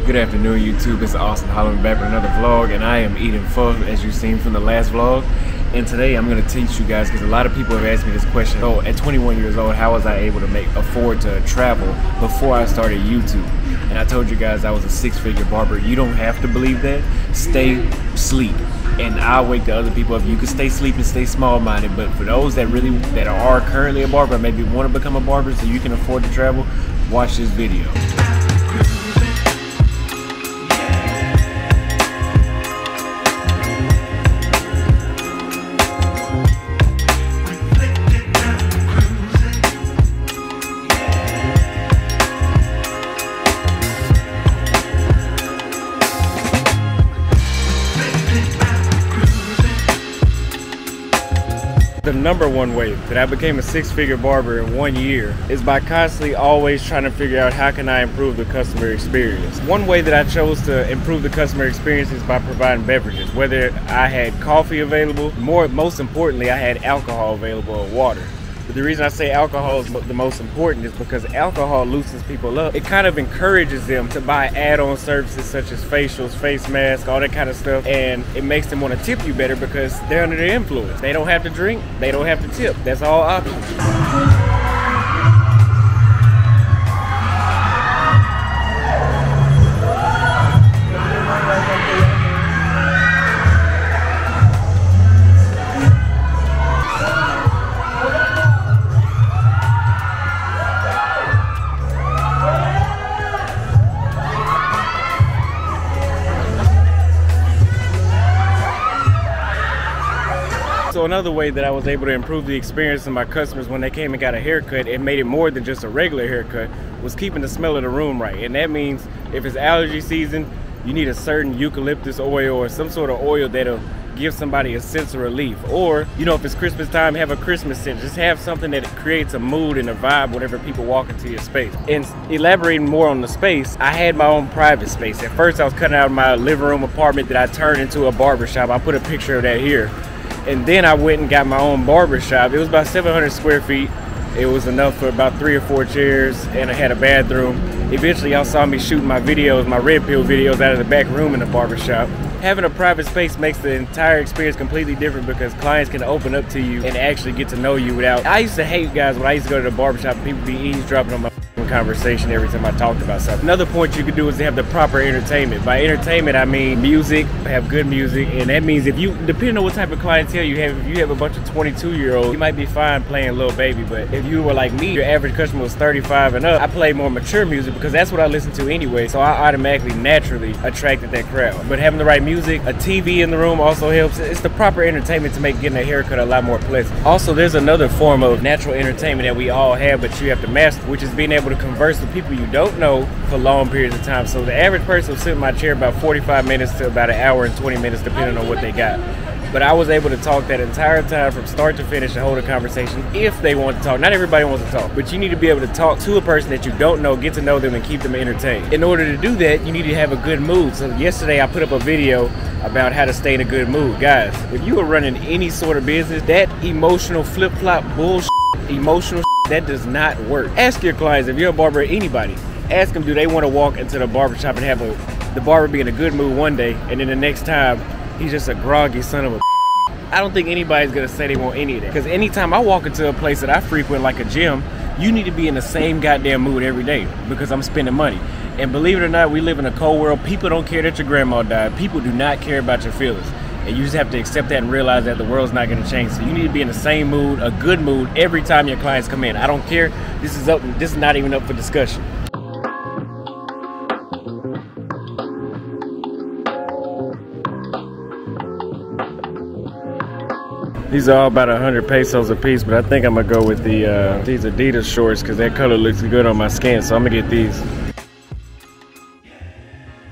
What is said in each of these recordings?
Good afternoon, YouTube. It's Austin Holland back with another vlog, and I am eating pho, as you've seen from the last vlog. And today I'm going to teach you guys, because a lot of people have asked me this question. Oh, at 21 years old, how was I able to afford to travel before I started YouTube? And I told you guys I was a six-figure barber. You don't have to believe that. Stay sleep, and I'll wake the other people up. You can stay sleep and stay small-minded, but for those that are currently a barber, maybe want to become a barber so you can afford to travel, watch this video. The number one way that I became a six-figure barber in 1 year is by constantly always trying to figure out how can I improve the customer experience. One way that I chose to improve the customer experience is by providing beverages. Whether I had coffee available, most importantly, I had alcohol available or water. But the reason I say alcohol is the most important is because alcohol loosens people up. It kind of encourages them to buy add-on services such as facials, face masks, all that kind of stuff, and it makes them want to tip you better because they're under the influence. They don't have to drink, they don't have to tip. That's all options. So another way that I was able to improve the experience of my customers when they came and got a haircut and made it more than just a regular haircut was keeping the smell of the room right. And that means if it's allergy season, you need a certain eucalyptus oil or some sort of oil that'll give somebody a sense of relief. Or, you know, if it's Christmas time, have a Christmas scent. Just have something that creates a mood and a vibe whenever people walk into your space. And elaborating more on the space, I had my own private space. At first I was cutting out my living room apartment that I turned into a barbershop. I put a picture of that here. And then I went and got my own barber shop. It was about 700 square feet. It was enough for about 3 or 4 chairs, and I had a bathroom. Eventually y'all saw me shooting my videos, my red pill videos, out of the back room in the barber shop. Having a private space makes the entire experience completely different because clients can open up to you and actually get to know you without. I used to hate guys when I used to go to the barber shop and people be eavesdropping on my conversation every time I talked about something. Another point you could do is to have the proper entertainment. By entertainment, I mean music, have good music, and that means depending on what type of clientele you have, if you have a bunch of 22-year-olds, you might be fine playing Lil Baby, but if you were like me, your average customer was 35 and up, I play more mature music because that's what I listen to anyway, so I automatically, naturally attracted that crowd. But having the right music, a TV in the room also helps. It's the proper entertainment to make getting a haircut a lot more pleasant. Also, there's another form of natural entertainment that we all have, but you have to master, which is being able to converse with people you don't know for long periods of time. So the average person will sit in my chair about 45 minutes to about 1 hour and 20 minutes depending on what they got. But I was able to talk that entire time from start to finish and hold a conversation if they want to talk. Not everybody wants to talk, but you need to be able to talk to a person that you don't know, get to know them, and keep them entertained. In order to do that, you need to have a good mood. So yesterday I put up a video about how to stay in a good mood. Guys, if you are running any sort of business, that emotional flip-flop bullshit, that does not work. Ask your clients, if you're a barber or anybody, ask them, do they want to walk into the barbershop and have the barber be in a good mood one day, and then the next time he's just a groggy son of a. I don't think anybody's gonna say they want any of that. Because anytime I walk into a place that I frequent, like a gym, you need to be in the same goddamn mood every day because I'm spending money. And believe it or not, we live in a cold world. People don't care that your grandma died. People do not care about your feelings. And you just have to accept that and realize that the world's not gonna change. So you need to be in the same mood, a good mood, every time your clients come in. I don't care. This is not even up for discussion. These are all about 100 pesos a piece, but I think I'm gonna go with these Adidas shorts because that color looks good on my skin, so I'm gonna get these.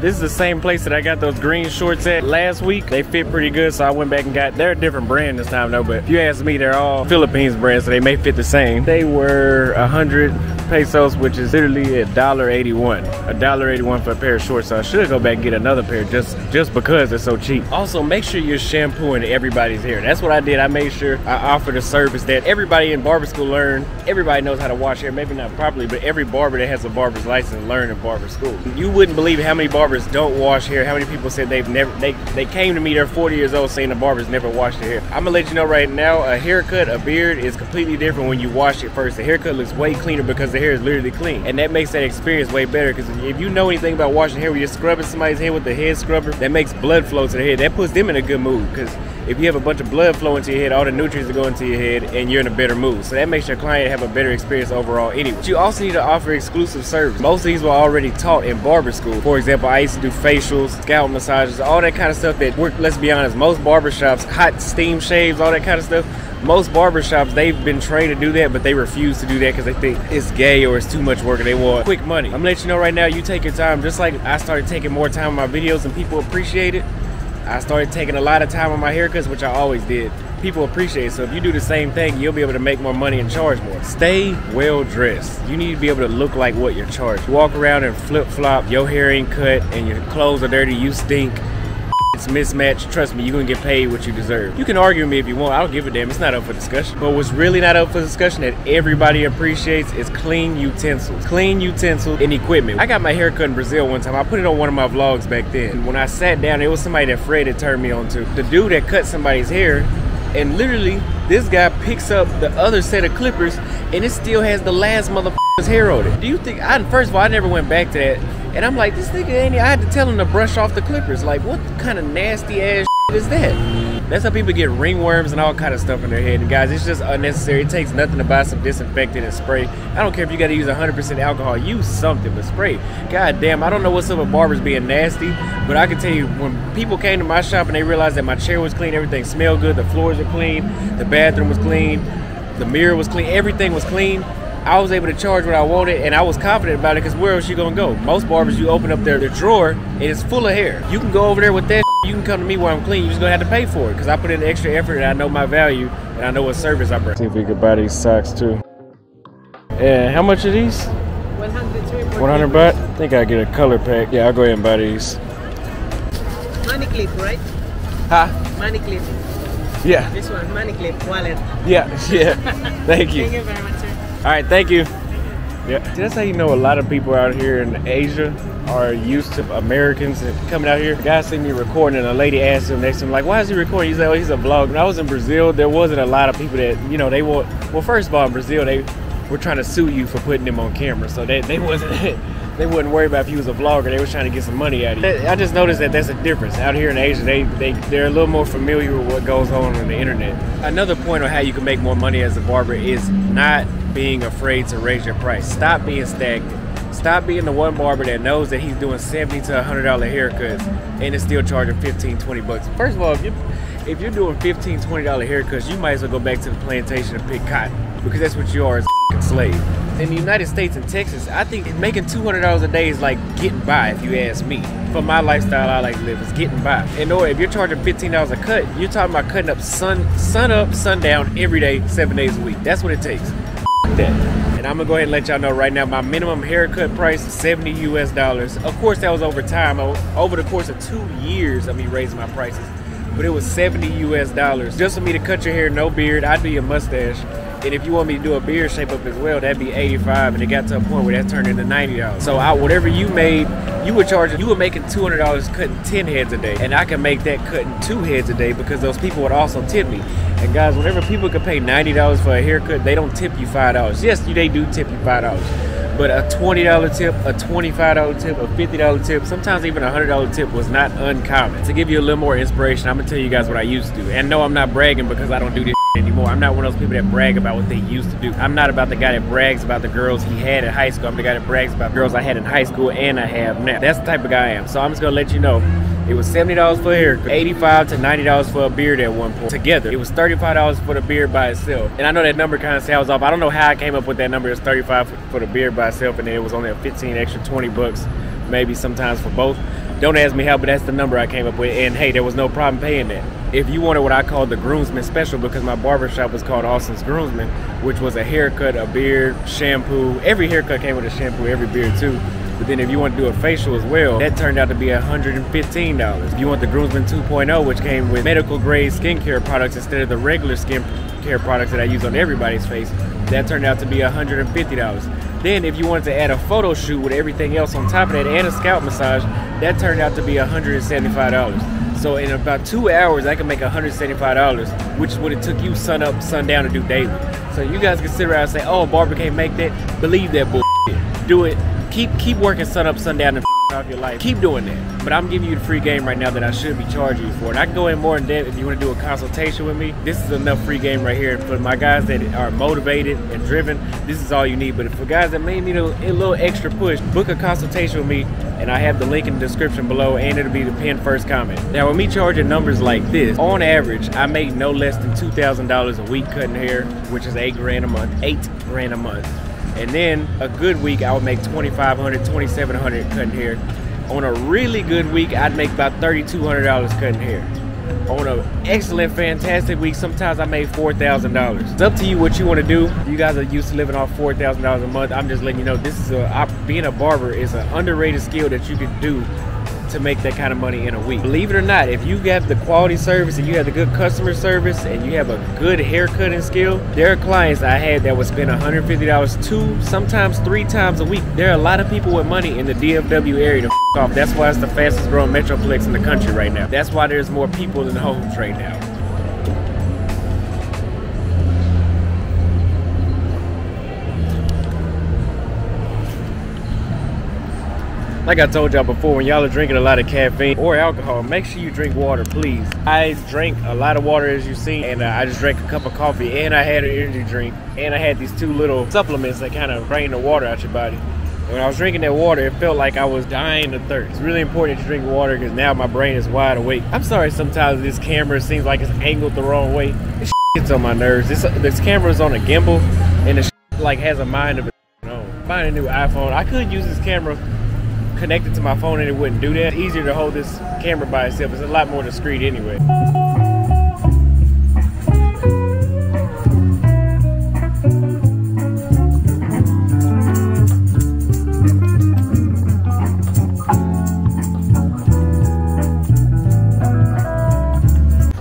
This is the same place that I got those green shorts at last week. They fit pretty good, so I went back and they're a different brand this time though, but if you ask me, they're all Philippines brands, so they may fit the same. They were 100 pesos, which is literally $1.81. $1.81 for a pair of shorts. So I should go back and get another pair just because they're so cheap. Also, make sure you're shampooing everybody's hair. That's what I did. I made sure I offered a service that everybody in barber school learned. Everybody knows how to wash hair, maybe not properly, but every barber that has a barber's license learned in barber school. You wouldn't believe how many barbers don't wash hair, how many people said they came to me, they're 40 years old saying the barbers never washed their hair. I'm gonna let you know right now, a haircut, a beard is completely different when you wash it first. The haircut looks way cleaner because the hair is literally clean, and that makes that experience way better. Because if you know anything about washing hair, when you're scrubbing somebody's hair with the head scrubber, that makes blood flow to the head. That puts them in a good mood, because if you have a bunch of blood flow into your head, all the nutrients are going into your head and you're in a better mood. So that makes your client have a better experience overall anyway. But you also need to offer exclusive service. Most of these were already taught in barber school. For example, I used to do facials, scalp massages, all that kind of stuff that work. Let's be honest, most barbershops, hot steam shaves, all that kind of stuff, most barbershops, they've been trained to do that, but they refuse to do that because they think it's gay or it's too much work and they want quick money. I'm gonna let you know right now, you take your time. Just like I started taking more time on my videos and people appreciate it, I started taking a lot of time on my haircuts, which I always did. People appreciate it. So if you do the same thing, you'll be able to make more money and charge more. Stay well dressed. You need to be able to look like what you're charged. You walk around and flip flop, your hair ain't cut and your clothes are dirty, you stink, it's mismatched, trust me, you're gonna get paid what you deserve. You can argue with me if you want, I don't give a damn, it's not up for discussion. But what's really not up for discussion that everybody appreciates is clean utensils. Clean utensils and equipment. I got my hair cut in Brazil one time. I put it on one of my vlogs back then. When I sat down, it was somebody that Fred had turned me on to. The dude that cut somebody's hair, and literally, this guy picks up the other set of clippers and it still has the last motherfucker's hair on it. Do you think, first of all, I never went back to that. And I'm like, this nigga ain't, I had to tell him to brush off the clippers. Like, what kind of nasty ass is that? That's how people get ringworms and all kind of stuff in their head. And guys, it's just unnecessary. It takes nothing to buy some disinfectant and spray. I don't care if you got to use 100% alcohol. Use something, but spray. God damn, I don't know what's up with barbers being nasty, but I can tell you, when people came to my shop and they realized that my chair was clean, everything smelled good, the floors were clean, the bathroom was clean, the mirror was clean, everything was clean, I was able to charge what I wanted, and I was confident about it, because where else you gonna go? Most barbers, you open up their drawer and it's full of hair. You can go over there with that, you can come to me where I'm clean, you're just gonna have to pay for it, because I put in the extra effort and I know my value and I know what service I bring. See if we could buy these socks too. And how much are these? 100 baht? I think I'll get a color pack. Yeah, I'll go ahead and buy these. Money clip, right? Huh? Money clip. Yeah. This one, money clip, wallet. Yeah. Thank you. Thank you very much, sir. All right, thank you. Yeah. See, that's how you know a lot of people out here in Asia are used to Americans coming out here. The guy seen me recording and a lady asked him next to him, like, why is he recording? He's like, oh, he's a vlog. When I was in Brazil, there wasn't a lot of people that, you know, they were, well, first of all, in Brazil, they were trying to sue you for putting them on camera. So they wasn't, they wouldn't worry about if you was a vlogger. They was trying to get some money out of you. I just noticed that that's a difference. Out here in Asia, they're a little more familiar with what goes on the internet. Another point on how you can make more money as a barber is not being afraid to raise your price. Stop being stagnant. Stop being the one barber that knows that he's doing $70 to $100 haircuts and is still charging 15, 20 bucks. First of all, if you're doing $15, $20 haircuts, you might as well go back to the plantation and pick cotton, because that's what you are, as a slave. In the United States and Texas, I think making $200 a day is like getting by, if you ask me. For my lifestyle I like to live, it's getting by. And or if you're charging $15 a cut, you're talking about cutting up sun up, sundown every day, 7 days a week. That's what it takes. That. And I'm gonna go ahead and let y'all know right now, my minimum haircut price is $70 US. Of course, that was over time, over the course of 2 years of me raising my prices. But it was $70 US just for me to cut your hair, no beard. I'd do your mustache. And if you want me to do a beard shape up as well, that'd be $85. And it got to a point where that turned into $90. So whatever you made, you were making $200 cutting 10 heads a day. And I can make that cutting 2 heads a day, because those people would also tip me. And guys, whenever people can pay $90 for a haircut, they don't tip you $5. Yes, they do tip you $5. But a $20 tip, a $25 tip, a $50 tip, sometimes even a $100 tip was not uncommon. To give you a little more inspiration, I'm gonna tell you guys what I used to do. And no, I'm not bragging, because I don't do this anymore. I'm not one of those people that brag about what they used to do. I'm not about the guy that brags about the girls he had in high school. I'm the guy that brags about the girls I had in high school and I have now. That's the type of guy I am. So I'm just gonna let you know, it was $70 for a haircut, $85 to $90 for a beard at one point. Together, it was $35 for the beard by itself. And I know that number kind of sounds off. I don't know how I came up with that number. It was $35 for the beard by itself, and then it was only a 15 extra 20 bucks, maybe sometimes for both. Don't ask me how, but that's the number I came up with. And hey, there was no problem paying that. If you wanted what I called the groomsman special, because my barbershop was called Austin's Groomsman, which was a haircut, a beard, shampoo. Every haircut came with a shampoo, every beard too. But then if you want to do a facial as well, that turned out to be $115. If you want the Groomsman 2.0, which came with medical grade skincare products instead of the regular skincare products that I use on everybody's face, that turned out to be $150. Then if you wanted to add a photo shoot with everything else on top of that and a scalp massage, that turned out to be $175. So in about 2 hours, I can make $175, which is what it took you sun up, sundown to do daily. So you guys can sit around and say, oh, Barber can't make that. Believe that bullshit. Do it. Keep working sun up, sundown and off your life. Keep doing that. But I'm giving you the free game right now that I should be charging you for it. I can go in more in depth if you want to do a consultation with me. This is enough free game right here. For my guys that are motivated and driven, this is all you need. But for guys that may need a little extra push, book a consultation with me, and I have the link in the description below, and it'll be the pinned first comment. Now, with me charging numbers like this, on average, I make no less than $2,000 a week cutting hair, which is $8 grand a month. $8 grand a month. And then a good week, I would make $2,500, $2,700 cutting hair. On a really good week, I'd make about $3,200 cutting hair. On an excellent, fantastic week, sometimes I made $4,000. It's up to you what you want to do. You guys are used to living off $4,000 a month. I'm just letting you know, this is being a barber is an underrated skill that you can do to make that kind of money in a week. Believe it or not, if you got the quality service and you have the good customer service and you have a good haircutting skill, there are clients I had that would spend $150 2, sometimes 3 times a week. There are a lot of people with money in the DFW area to off. That's why it's the fastest growing metroplex in the country right now. That's why there's more people in the homes right now. Like I told y'all before, when y'all are drinking a lot of caffeine or alcohol, make sure you drink water, please. I drank a lot of water, as you see, and I just drank a cup of coffee, and I had an energy drink, and I had these 2 little supplements that kind of drain the water out your body. And when I was drinking that water, it felt like I was dying of thirst. It's really important to drink water because now my brain is wide awake. I'm sorry sometimes this camera seems like it's angled the wrong way. This gets on my nerves. This camera's on a gimbal, and it like has a mind of its own. Find a new iPhone. I could use this camera connected to my phone and it wouldn't do that. It's easier to hold this camera by itself. It's a lot more discreet anyway.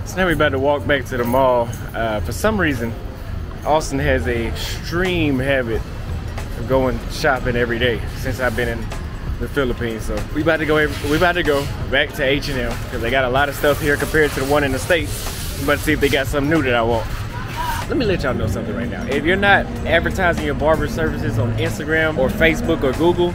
So now we're about to walk back to the mall. For some reason, Austin has a extreme habit of going shopping every day since I've been in the Philippines. So we about to go back to H&M because they got a lot of stuff here compared to the one in the States. I'm about to see if they got something new that I want. Let me let y'all know something right now. If you're not advertising your barber services on Instagram or Facebook or Google,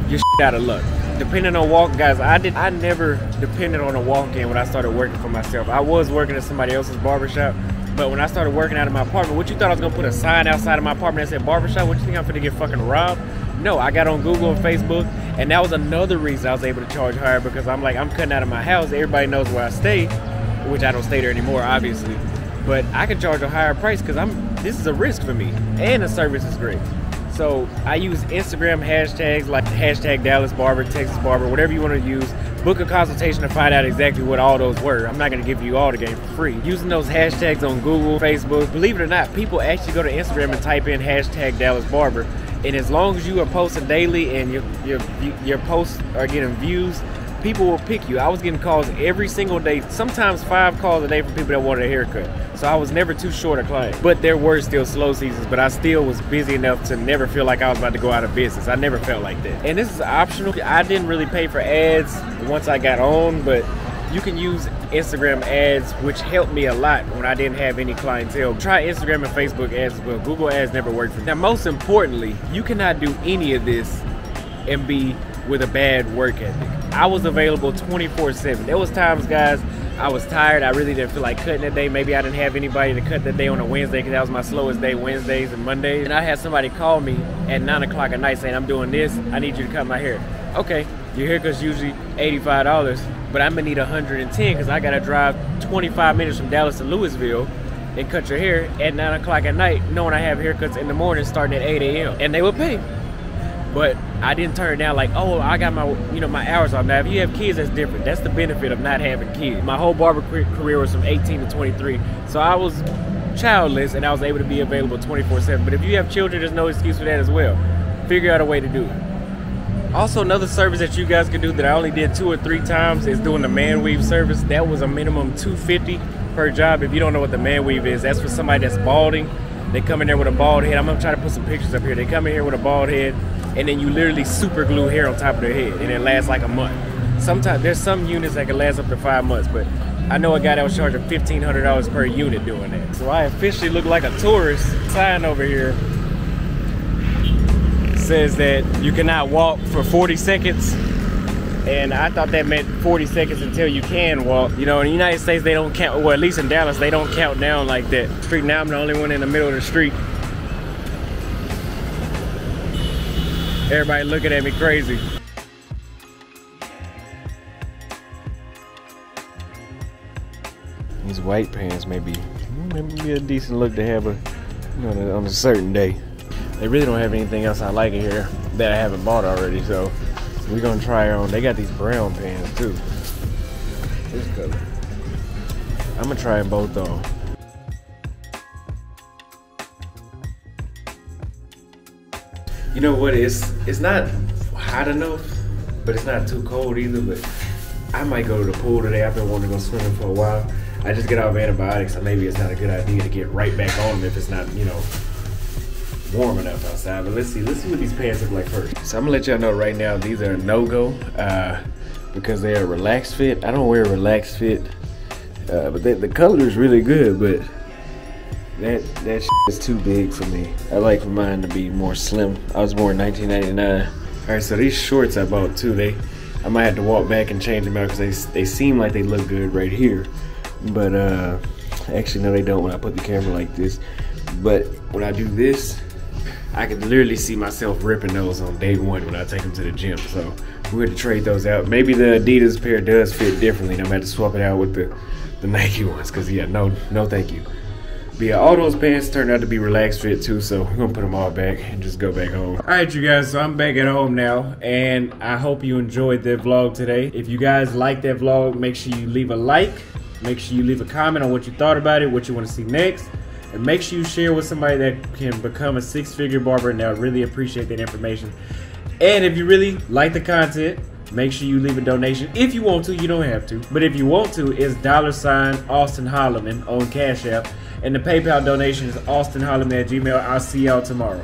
you're out of luck. Depending on walk, guys, I never depended on a walk-in when I started working for myself. I was working at somebody else's barbershop, but when I started working out of my apartment, what you thought I was gonna put a sign outside of my apartment that said barbershop? What you think I'm gonna get fucking robbed? No, I got on Google and Facebook, and that was another reason I was able to charge higher because I'm cutting out of my house. Everybody knows where I stay, which I don't stay there anymore, obviously. But I can charge a higher price because this is a risk for me, and the service is great. So I use Instagram hashtags like hashtag Dallas Barber, Texas Barber, whatever you want to use. Book a consultation to find out exactly what all those were. I'm not going to give you all the game for free. Using those hashtags on Google, Facebook, believe it or not, people actually go to Instagram and type in hashtag Dallas Barber. And as long as you are posting daily and your posts are getting views, people will pick you. I was getting calls every single day, sometimes 5 calls a day from people that wanted a haircut. So I was never too short a client. But there were still slow seasons, but I still was busy enough to never feel like I was about to go out of business. I never felt like that. And this is optional. I didn't really pay for ads once I got on, but you can use Instagram ads, which helped me a lot when I didn't have any clientele. Try Instagram and Facebook ads as well. Google ads never worked for me. Now, most importantly, you cannot do any of this and be with a bad work ethic. I was available 24/7. There was times, guys, I was tired. I really didn't feel like cutting that day. Maybe I didn't have anybody to cut that day on a Wednesday because that was my slowest day, Wednesdays and Mondays. And I had somebody call me at 9 o'clock at night saying, I'm doing this. I need you to cut my hair. Okay, your haircut's usually $85, but I'm gonna need $110 because I gotta drive 25 minutes from Dallas to Louisville and cut your hair at 9 o'clock at night, knowing I have haircuts in the morning starting at 8 a.m. And they would pay. But I didn't turn it down like, oh, I got my, my hours off. Now, if you have kids, that's different. That's the benefit of not having kids. My whole barber career was from 18 to 23. So I was childless and I was able to be available 24/7. But if you have children, there's no excuse for that as well. Figure out a way to do it. Also, another service that you guys can do that I only did 2 or 3 times is doing the man weave service. That was a minimum $250 per job. If you don't know what the man weave is, that's for somebody that's balding. They come in there with a bald head. I'm gonna try to put some pictures up here. They come in here with a bald head, and then you literally super glue hair on top of their head, and it lasts like a month. Sometimes there's some units that can last up to 5 months, but I know a guy that was charging $1,500 per unit doing that. So I officially look like a tourist. Sign over here says that you cannot walk for 40 seconds. And I thought that meant 40 seconds until you can walk. In the United States, they don't count, well, at least in Dallas, they don't count down like that. Street, now I'm the only one in the middle of the street. Everybody looking at me crazy. These white pants may be a decent look to have on a certain day. They really don't have anything else I like in here that I haven't bought already, so we're gonna try on. They got these brown pants too. This color. I'm gonna try them both on. You know what? It's not hot enough, but it's not too cold either. But I might go to the pool today. I've been wanting to go swimming for a while. I just get off antibiotics, so maybe it's not a good idea to get right back on them if it's not, warm enough outside. But let's see what these pants look like first. So I'm gonna let y'all know right now, these are a no-go because they are relaxed fit. I don't wear a relaxed fit, but the color is really good, but that shit is too big for me. I like for mine to be more slim. I was born in 1999. All right, so these shorts I bought too, I might have to walk back and change them out because they seem like they look good right here, but actually no, they don't when I put the camera like this. But when I do this, I can literally see myself ripping those on day one when I take them to the gym. So we're gonna trade those out. Maybe the Adidas pair does fit differently, and I'm gonna have to swap it out with the Nike ones, because yeah, no thank you. But yeah, all those pants turned out to be relaxed fit too, so we're gonna put them all back and just go back home. All right, you guys, so I'm back at home now, and I hope you enjoyed that vlog today. If you guys liked that vlog, make sure you leave a like, make sure you leave a comment on what you thought about it, what you want to see next. And make sure you share with somebody that can become a 6-figure barber, and they'll really appreciate that information. And if you really like the content, make sure you leave a donation. If you want to, you don't have to. But if you want to, it's $ Austin Holloman on Cash App. And the PayPal donation is austinholloman@gmail.com. I'll see y'all tomorrow.